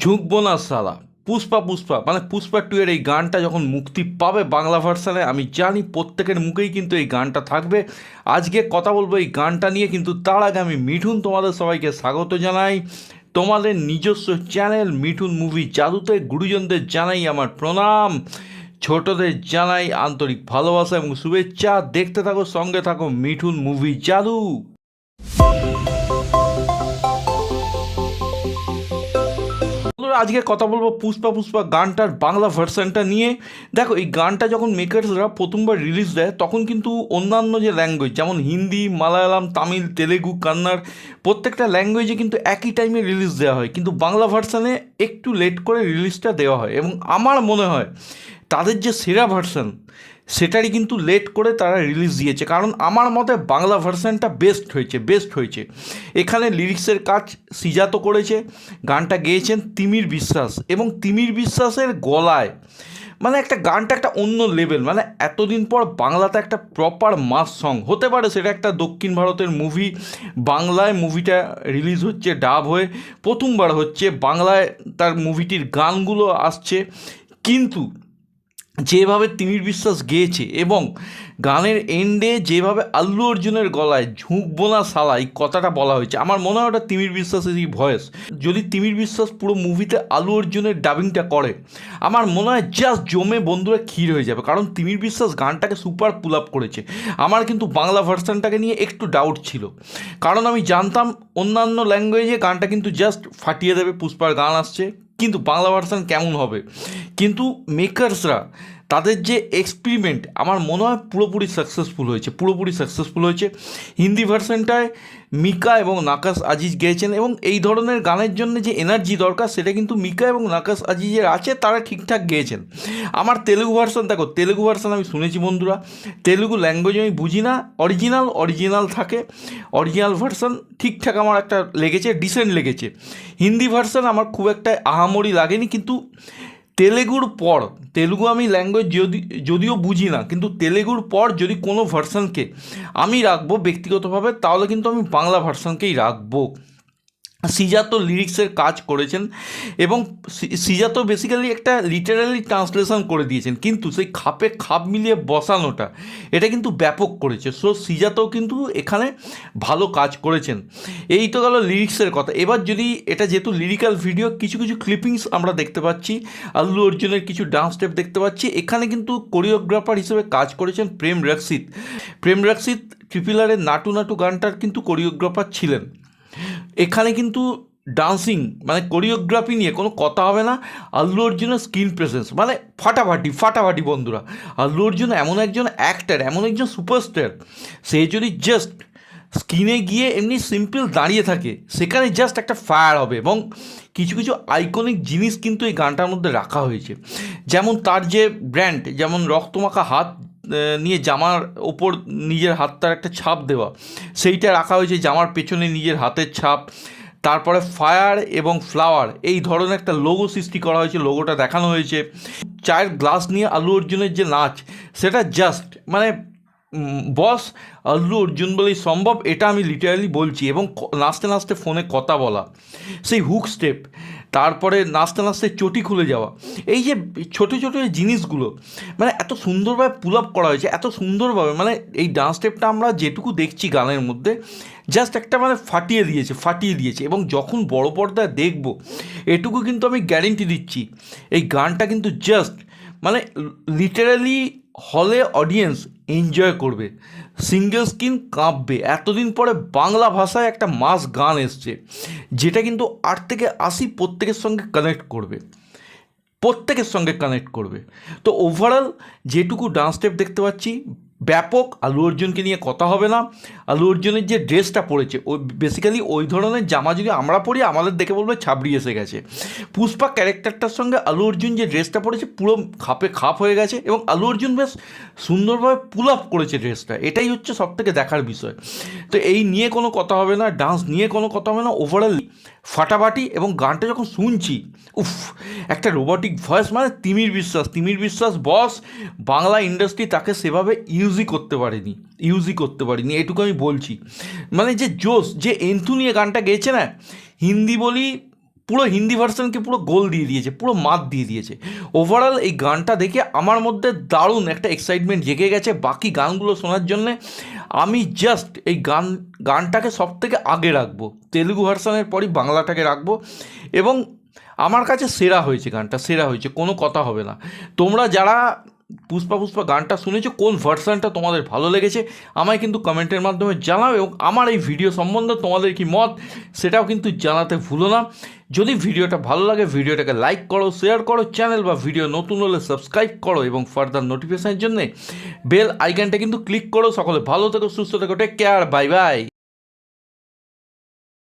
ঝুঁকবো না সালা। পুষ্পা পুষ্পা মানে পুষ্পা টু এর এই গানটা যখন মুক্তি পাবে বাংলা ভার্সানে, আমি জানি প্রত্যেকের মুখেই কিন্তু এই গানটা থাকবে। আজকে কথা বলবো এই গানটা নিয়ে, কিন্তু তার আগে আমি মিঠুন তোমাদের সবাইকে স্বাগত জানাই তোমাদের নিজস্ব চ্যানেল মিঠুন মুভি জাদুতে। গুরুজনদের জানাই আমার প্রণাম, ছোটদের জানাই আন্তরিক ভালোবাসা এবং শুভেচ্ছা। দেখতে থাকো, সঙ্গে থাকো মিঠুন মুভি জাদু। আজকে কথা বলবো পুষ্পা পুষ্পা গানটার বাংলা ভার্সনটা নিয়ে। দেখো, এই গানটা যখন মেকার্সরা প্রথমবার রিলিজ দেয় তখন কিন্তু অন্যান্য যে ল্যাঙ্গুয়েজ যেমন হিন্দি, মালায়ালাম, তামিল, তেলেগু, কান্নাড় প্রত্যেকটা ল্যাঙ্গুয়েজে কিন্তু একই টাইমে রিলিজ দেওয়া হয়, কিন্তু বাংলা ভার্সানে একটু লেট করে রিলিজটা দেওয়া হয়। এবং আমার মনে হয় তাদের যে সেরা ভার্সান সেটারই কিন্তু লেট করে তারা রিলিজ দিয়েছে, কারণ আমার মতে বাংলা ভার্সানটা বেস্ট হয়েছে। এখানে লিরিক্সের কাজ সিজাত করেছে, গানটা গেয়েছেন তিমির বিশ্বাস, এবং তিমির বিশ্বাসের গলায় মানে একটা গানটা একটা অন্য লেভেল। মানে এতদিন পর বাংলাতে একটা প্রপার মাস সং হতে পারে, সেটা একটা দক্ষিণ ভারতের মুভি, বাংলায় মুভিটা রিলিজ হচ্ছে ডাব হয়ে, প্রথমবার হচ্ছে বাংলায় তার মুভিটির গানগুলো আসছে। কিন্তু যেভাবে তিমির বিশ্বাস গেয়েছে এবং গানের এন্ডে যেভাবে আল্লু অর্জুনের গলায় ঝুঁকবো না সালা এই কথাটা বলা হয়েছে, আমার মনে হয় ওটা তিমির বিশ্বাসেরই ভয়েস। যদি তিমির বিশ্বাস পুরো মুভিতে আল্লু অর্জুনের ডাবিংটা করে, আমার মনে হয় জাস্ট জমে বন্ধুরা ক্ষীর হয়ে যাবে, কারণ তিমির বিশ্বাস গানটাকে সুপার পুল আপ করেছে। আমার কিন্তু বাংলা ভার্সানটাকে নিয়ে একটু ডাউট ছিল, কারণ আমি জানতাম অন্যান্য ল্যাঙ্গুয়েজে গানটা কিন্তু জাস্ট ফাটিয়ে দেবে, পুষ্পার গান আসছে, কিন্তু বাংলা ভার্সান কেমন হবে। কিন্তু মেকার্সরা তাদের যে এক্সপেরিমেন্ট আমার মনে হয় পুরোপুরি সাকসেসফুল হয়েছে। হিন্দি ভার্সানটায় মিকা এবং নাকাস আজিজ গেয়েছেন, এবং এই ধরনের গানের জন্য যে এনার্জি দরকার সেটা কিন্তু মিকা এবং নাকাস আজিজের আছে, তারা ঠিকঠাক গেয়েছেন। আমার তেলেগু ভার্সান, দেখো তেলেগু ভার্সান আমি শুনেছি বন্ধুরা, তেলেগু ল্যাঙ্গুয়েজ আমি বুঝি না, অরিজিনাল থাকে, অরিজিনাল ভার্সান ঠিকঠাক আমার একটা লেগেছে, ডিসেন্ট লেগেছে। হিন্দি ভার্সান আমার খুব একটা আহামরি লাগেনি, কিন্তু তেলুগু আমি ল্যাঙ্গুয়েজ যদিও বুঝি না, কিন্তু তেলেগুর পর যদি কোনো ভার্সানকে আমি রাখবো ব্যক্তিগতভাবে, তাহলে কিন্তু আমি বাংলা ভার্সানকেই রাখবো। সিজাতো লিরিক্সের কাজ করেছেন, এবং সিজাতো বেসিক্যালি একটা লিটারালি ট্রান্সলেশন করে দিয়েছেন, কিন্তু সেই খাপে খাপ মিলিয়ে বসানোটা এটা কিন্তু ব্যাপক করেছে। সো সিজাতো কিন্তু এখানে ভালো কাজ করেছেন। এই তো গেল লিরিক্সের কথা। এবার যদি এটা যেহেতু লিরিক্যাল ভিডিও, কিছু কিছু ক্লিপিংস আমরা দেখতে পাচ্ছি, আল্লু অর্জুনের কিছু ডান্স স্টেপ দেখতে পাচ্ছি। এখানে কিন্তু কোরিওগ্রাফার হিসেবে কাজ করেছেন প্রেম রক্ষিত ট্রিপল আরের নাটু নাটু গানটার কিন্তু কোরিওগ্রাফার ছিলেন। এখানে কিন্তু ডান্সিং মানে কোরিওগ্রাফি নিয়ে কোনো কথা হবে না। আল্লু অর্জুনের স্ক্রিন প্রেজেন্স মানে ফাটাফাটি বন্ধুরা। আল্লু অর্জুন এমন একজন অ্যাক্টার, এমন একজন সুপারস্টার, সে যদি জাস্ট স্ক্রিনে গিয়ে এমনি সিম্পল দাঁড়িয়ে থাকে, সেখানে জাস্ট একটা ফায়ার হবে। এবং কিছু কিছু আইকনিক জিনিস কিন্তু এই গানটার মধ্যে রাখা হয়েছে, যেমন তার যে ব্র্যান্ড, যেমন রক্তমাখা হাত নিয়ে জামার ওপর নিজের হাতটার একটা ছাপ দেওয়া, সেইটা রাখা হয়েছে, জামার পেছনে নিজের হাতের ছাপ। তারপরে ফায়ার এবং ফ্লাওয়ার এই ধরনের একটা লোগো সৃষ্টি করা হয়েছে, লোগোটা দেখানো হয়েছে। চায়ের গ্লাস নিয়ে আল্লু অর্জুনের যে নাচ, সেটা জাস্ট মানে বস আল্লু অর্জুন বলেই সম্ভব, এটা আমি লিটারালি বলছি। এবং নাচতে নাচতে ফোনে কথা বলা, সেই হুক স্টেপ, তারপরে নাচতে নাচতে চটি খুলে যাওয়া, এই যে ছোটো ছোটো জিনিসগুলো মানে এত সুন্দরভাবে পুল আপ করা হয়েছে, এত সুন্দরভাবে। মানে এই ডান্স স্টেপটা আমরা যেটুকু দেখছি গানের মধ্যে, জাস্ট একটা মানে ফাটিয়ে দিয়েছে। এবং যখন বড় পর্দায় দেখবো, এটুকু কিন্তু আমি গ্যারেন্টি দিচ্ছি, এই গানটা কিন্তু জাস্ট মানে লিটারালি হলে অডিয়েন্স এনজয় করবে, সিঙ্গেল স্ক্রিন কাঁপবে। এতদিন পরে বাংলা ভাষায় একটা মাস গান এসছে, যেটা কিন্তু 8 থেকে 80 প্রত্যেকের সঙ্গে কানেক্ট করবে। তো ওভারঅল যেটুকু ডান্স স্টেপ দেখতে পাচ্ছি ব্যাপক। আল্লু অর্জুনকে নিয়ে কথা হবে না। আল্লু অর্জুনের যে ড্রেসটা পরেছে, ওই বেসিক্যালি ওই ধরনের জামা যদি আমরা পরি, আমাদের দেখে বলবে ছাবড়ি এসে গেছে। পুষ্পা ক্যারেক্টারটার সঙ্গে আল্লু অর্জুন যে ড্রেসটা পরেছে পুরো খাপে খাপ হয়ে গেছে, এবং আল্লু অর্জুন বেশ সুন্দরভাবে পুল আপ করেছে ড্রেসটা, এটাই হচ্ছে সবথেকে দেখার বিষয়। তো এই নিয়ে কোনো কথা হবে না, ডান্স নিয়ে কোনো কথা হবে না, ওভারঅল ফাটাফাটি। এবং গানটা যখন শুনছি, উফ, একটা রোবটিক ভয়েস, মানে তিমির বিশ্বাস বস, বাংলা ইন্ডাস্ট্রি তাকে সেভাবে ইউজই করতে পারিনি, এটুকু আমি বলছি। মানে যে জোশ, যে এন্থু নিয়ে গানটা গেয়েছে না, হিন্দি বলি পুরো হিন্দি ভার্সনকে পুরো গোল দিয়ে দিয়েছে, পুরো মাত দিয়ে দিয়েছে। ওভারঅল এই গানটা দেখে আমার মধ্যে দারুণ একটা এক্সাইটমেন্ট জেগে গেছে বাকি গানগুলো শোনার জন্যে। আমি জাস্ট এই গানটাকে সব থেকে আগে রাখবো, তেলুগু ভার্সনের পরই বাংলাটাকে রাখবো। এবং আমার কাছে সেরা হয়েছে, গানটা সেরা হয়েছে, কোনো কথা হবে না। তোমরা যারা পুষ্পা গানটা শুনেছো, কোন ভার্সনটা তোমাদের ভালো লেগেছে আমায় কিন্তু কমেন্টের মাধ্যমে জানাও, এবং আমার এই ভিডিও সম্বন্ধে তোমাদের কি মত সেটাও কিন্তু জানাতে ভুলো না। যদি ভিডিওটা ভালো লাগে ভিডিওটাকে লাইক করো, শেয়ার করো, চ্যানেল বা ভিডিও নতুন হলে সাবস্ক্রাইব করো, এবং ফার্দার নোটিফিকেশনের জন্য বেল আইকনটা কিন্তু ক্লিক করো। সকলে ভালো থেকো, সুস্থ থেকো, টেক কেয়ার, বাই বাই।